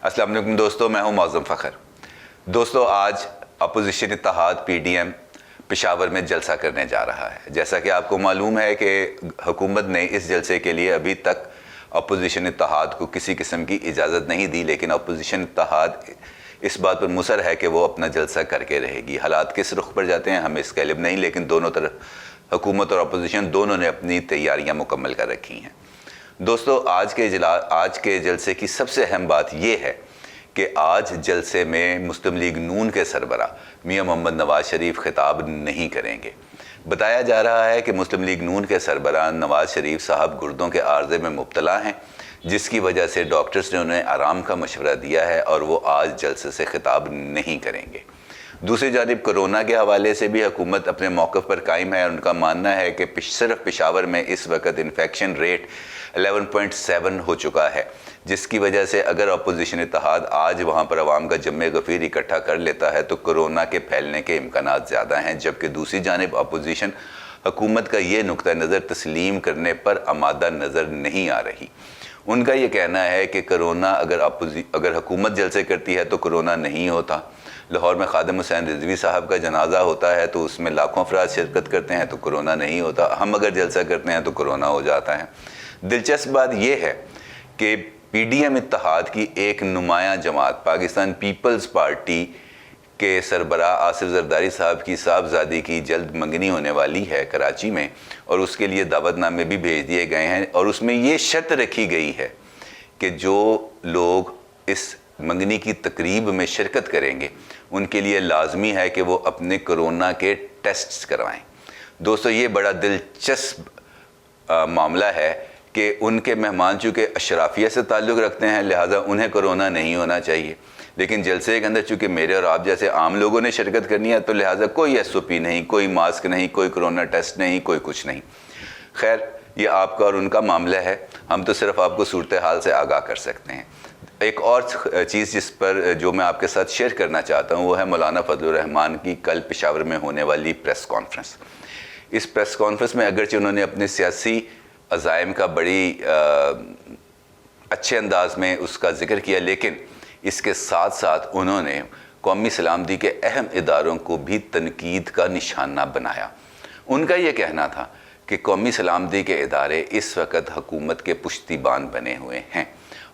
अस्सलाम वालेकुम दोस्तों, मैं हूं मौज़म फ़खर। दोस्तों, आज अपोजिशन इत्तेहाद PDM पेशावर में जलसा करने जा रहा है। जैसा कि आपको मालूम है कि हुकूमत ने इस जलसे के लिए अभी तक अपोजिशन इत्तेहाद को किसी किस्म की इजाज़त नहीं दी, लेकिन अपोजिशन इत्तेहाद इस बात पर मुसर है कि वो अपना जलसा करके रहेगी। हालात किस रुख पर जाते हैं हमें इसका इल्म नहीं, लेकिन दोनों तरफ हुकूमत और अपोजिशन दोनों ने अपनी तैयारियाँ मुकम्मल कर रखी हैं। दोस्तों, आज के जलसे की सबसे अहम बात यह है कि आज जलसे में मुस्लिम लीग नून के सरबरा मियां मोहम्मद नवाज शरीफ खिताब नहीं करेंगे। बताया जा रहा है कि मुस्लिम लीग नून के सरबरा नवाज शरीफ साहब गुर्दों के आर्जे में मुब्तला हैं, जिसकी वजह से डॉक्टर्स ने उन्हें आराम का मशवरा दिया है और वो आज जलसे से खिताब नहीं करेंगे। दूसरी जानिब कोरोना के हवाले से भी हुकूमत अपने मौक़िफ़ पर कायम है। उनका मानना है कि सिर्फ पेशावर में इस वक्त इन्फेक्शन रेट 11.7 हो चुका है, जिसकी वजह से अगर अपोजिशन इत्तेहाद आज वहाँ पर अवाम का जम्मे गफ़ीर इकट्ठा कर लेता है तो कोरोना के फैलने के इम्कानात ज़्यादा हैं। जबकि दूसरी जानिब अपोजिशन हुकूमत का ये नुक्ता नज़र तस्लीम करने पर आमादा नज़र नहीं आ रही। उनका ये कहना है कि कोरोना अगर हुकूमत जलसे करती है तो कोरोना नहीं होता। लाहौर में खादिम हुसैन रिजवी साहब का जनाजा होता है तो उसमें लाखों अफराद शिरकत करते हैं तो कोरोना नहीं होता। हम अगर जलसा करते हैं तो कोरोना हो जाता है। दिलचस्प बात यह है कि PDM इत्तेहाद की एक नुमायां जमात पाकिस्तान पीपल्स पार्टी के सरबरा आसिफ जरदारी साहब की साहबजादी की जल्द मंगनी होने वाली है कराची में, और उसके लिए दावतनामे भी भेज दिए गए हैं। और उसमें ये शर्त रखी गई है कि जो लोग इस मंगनी की तकरीब में शिरकत करेंगे उनके लिए लाजमी है कि वो अपने कोरोना के टेस्ट्स करवाएं। दोस्तों, ये बड़ा दिलचस्प मामला है कि उनके मेहमान चूँकि अशराफिया से ताल्लुक़ रखते हैं, लिहाजा उन्हें कोरोना नहीं होना चाहिए, लेकिन जलसे के अंदर चूँकि मेरे और आप जैसे आम लोगों ने शिरकत करनी है तो लिहाजा कोई SOP नहीं, कोई मास्क नहीं, कोई कोरोना टेस्ट नहीं, कोई कुछ नहीं। खैर, ये आपका और उनका मामला है, हम तो सिर्फ आपको सूरत हाल से आगाह कर सकते हैं। एक और चीज़ जो मैं आपके साथ शेयर करना चाहता हूँ वो है मौलाना फजलुर रहमान की कल पेशावर में होने वाली प्रेस कॉन्फ्रेंस। इस प्रेस कॉन्फ्रेंस में अगरचे उन्होंने अपने सियासी अज़ाइम का बड़ी अच्छे अंदाज में उसका ज़िक्र किया, लेकिन इसके साथ साथ उन्होंने कौमी सलामती के अहम इदारों को भी तनकीद का निशाना बनाया। उनका ये कहना था कि कौमी सलामती के इदारे इस वक्त हुकूमत के पुश्तीबान बने हुए हैं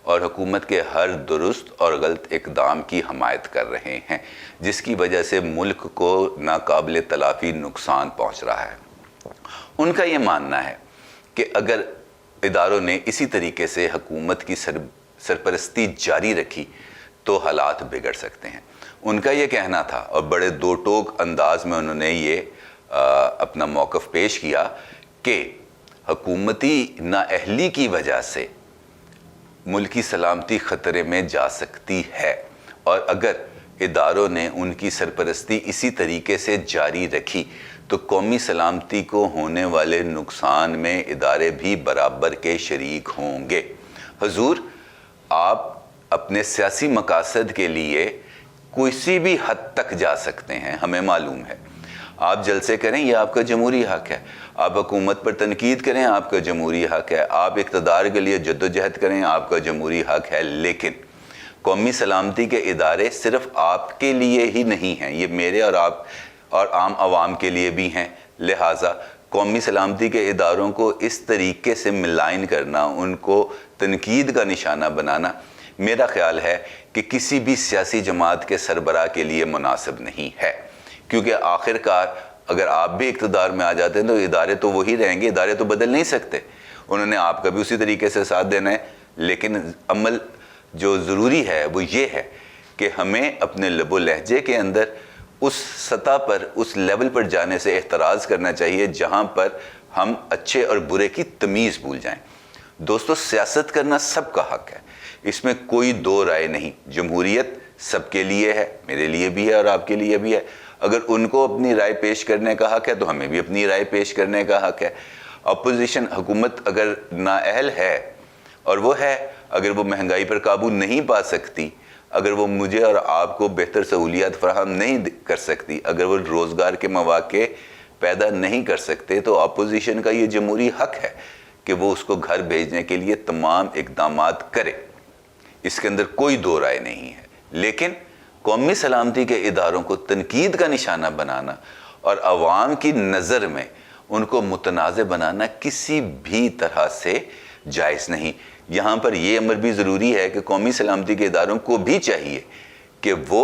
और हुकूमत के हर दुरुस्त और गलत इक़दाम की हमायत कर रहे हैं, जिसकी वजह से मुल्क को नाकाबिल तलाफ़ी नुकसान पहुँच रहा है। उनका ये मानना है कि अगर इदारों ने इसी तरीके से हुकूमत की सरपरस्ती जारी रखी तो हालात बिगड़ सकते हैं। उनका ये कहना था और बड़े दो टोक अंदाज में उन्होंने ये अपना मौक़िफ़ पेश किया कि हुकूमती नाअहली की वजह से मुल्की सलामती ख़तरे में जा सकती है, और अगर इदारों ने उनकी सरपरस्ती इसी तरीके से जारी रखी तो कौमी सलामती को होने वाले नुकसान में इदारे भी बराबर के शरीक होंगे। हुजूर, आप अपने सियासी मकासद के लिए किसी भी हद तक जा सकते हैं, हमें मालूम है। आप जलसे करें, यह आपका जमहूरी हक़ है। आप हुकूमत पर तनकीद करें, आपका जमहूरी हक़ है। आप इक़्तिदार के लिए जद्दोजहद करें, आपका जमहूरी हक़ है। लेकिन कौमी सलामती के इदारे सिर्फ़ आपके लिए ही नहीं हैं, ये मेरे और आप और आम आवाम के लिए भी हैं। लिहाजा कौमी सलामती के इदारों को इस तरीके से मिलाइन करना, उनको तनकीद का निशाना बनाना, मेरा ख़्याल है कि किसी भी सियासी जमात के सरबराह के लिए मुनासिब नहीं है। क्योंकि आखिरकार अगर आप भी इक़्तिदार में आ जाते हैं तो इदारे तो वही रहेंगे, इदारे तो बदल नहीं सकते। उन्होंने आपका भी उसी तरीके से साथ देना है। लेकिन अमल जो ज़रूरी है वो ये है कि हमें अपने लबो लहजे के अंदर उस सतह पर, उस लेवल पर जाने से एहतराज़ करना चाहिए जहाँ पर हम अच्छे और बुरे की तमीज़ भूल जाएं। दोस्तों, सियासत करना सबका हक़ है, इसमें कोई दो राय नहीं। जमहूरियत सबके लिए है, मेरे लिए भी है और आपके लिए भी है। अगर उनको अपनी राय पेश करने का हक़ है तो हमें भी अपनी राय पेश करने का हक़ है। अपोजिशन हुकूमत अगर नाअहल है, और वो है, अगर वो महंगाई पर काबू नहीं पा सकती, अगर वो मुझे और आपको बेहतर सहूलियात फराहम नहीं कर सकती, अगर वो रोज़गार के मौक़े पैदा नहीं कर सकते, तो अपोजिशन का ये जमहूरी हक़ है कि वो उसको घर भेजने के लिए तमाम इक़दामात करे। اس کے اندر کوئی دو رائے نہیں ہے، لیکن قومی سلامتی کے اداروں کو تنقید کا نشانہ بنانا اور عوام کی نظر میں ان کو متنازع بنانا کسی بھی طرح سے جائز نہیں۔ یہاں پر یہ امر بھی ضروری ہے کہ قومی سلامتی کے اداروں کو بھی چاہیے کہ وہ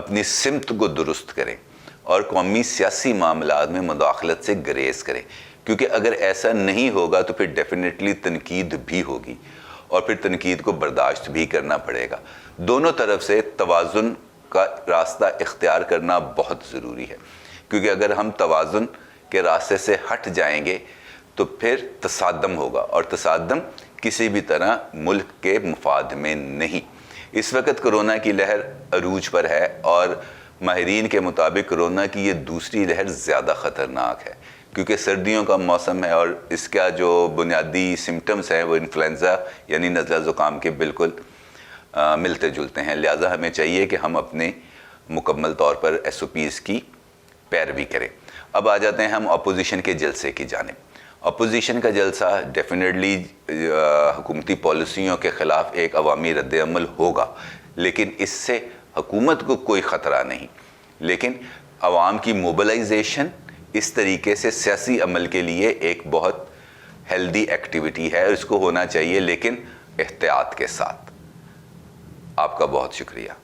اپنی سمت کو درست کریں اور قومی سیاسی معاملات میں مداخلت سے گریز کریں، کیونکہ اگر ایسا نہیں ہوگا تو پھر ڈیفینیٹلی تنقید بھی ہوگی اور پھر تنقید کو برداشت بھی کرنا پڑے گا۔ دونوں طرف سے توازن کا راستہ اختیار کرنا بہت ضروری ہے، کیونکہ اگر ہم توازن کے راستے سے ہٹ جائیں گے تو پھر تصادم ہوگا، اور تصادم کسی بھی طرح ملک کے مفاد میں نہیں۔ اس وقت کرونا کی لہر عروج پر ہے، اور ماہرین کے مطابق کرونا کی یہ دوسری لہر زیادہ خطرناک ہے، کیونکہ سردیوں کا موسم ہے اور اس کا جو بنیادی سمٹمز ہیں وہ انفلوئنزا یعنی نزلہ زکام کے بالکل ملتے جلتے ہیں۔ لہٰذا ہمیں چاہیے کہ ہم اپنے مکمل طور پر ایس او پیز کی پیروی کریں۔ اب آ جاتے ہیں ہم اپوزیشن کے جلسے کی جانب۔ اپوزیشن کا جلسہ ڈیفینیٹلی حکومتی پالیسیوں کے خلاف ایک عوامی رد عمل ہوگا، لیکن اس سے حکومت کو کوئی خطرہ نہیں، لیکن عوام کی موبلائزیشن اس طریقے سے سیاسی عمل کے لیے ایک بہت ہیلدی ایکٹیویٹی ہے اور اس کو ہونا چاہیے، لیکن احتیاط کے ساتھ۔ آپ کا بہت شکریہ۔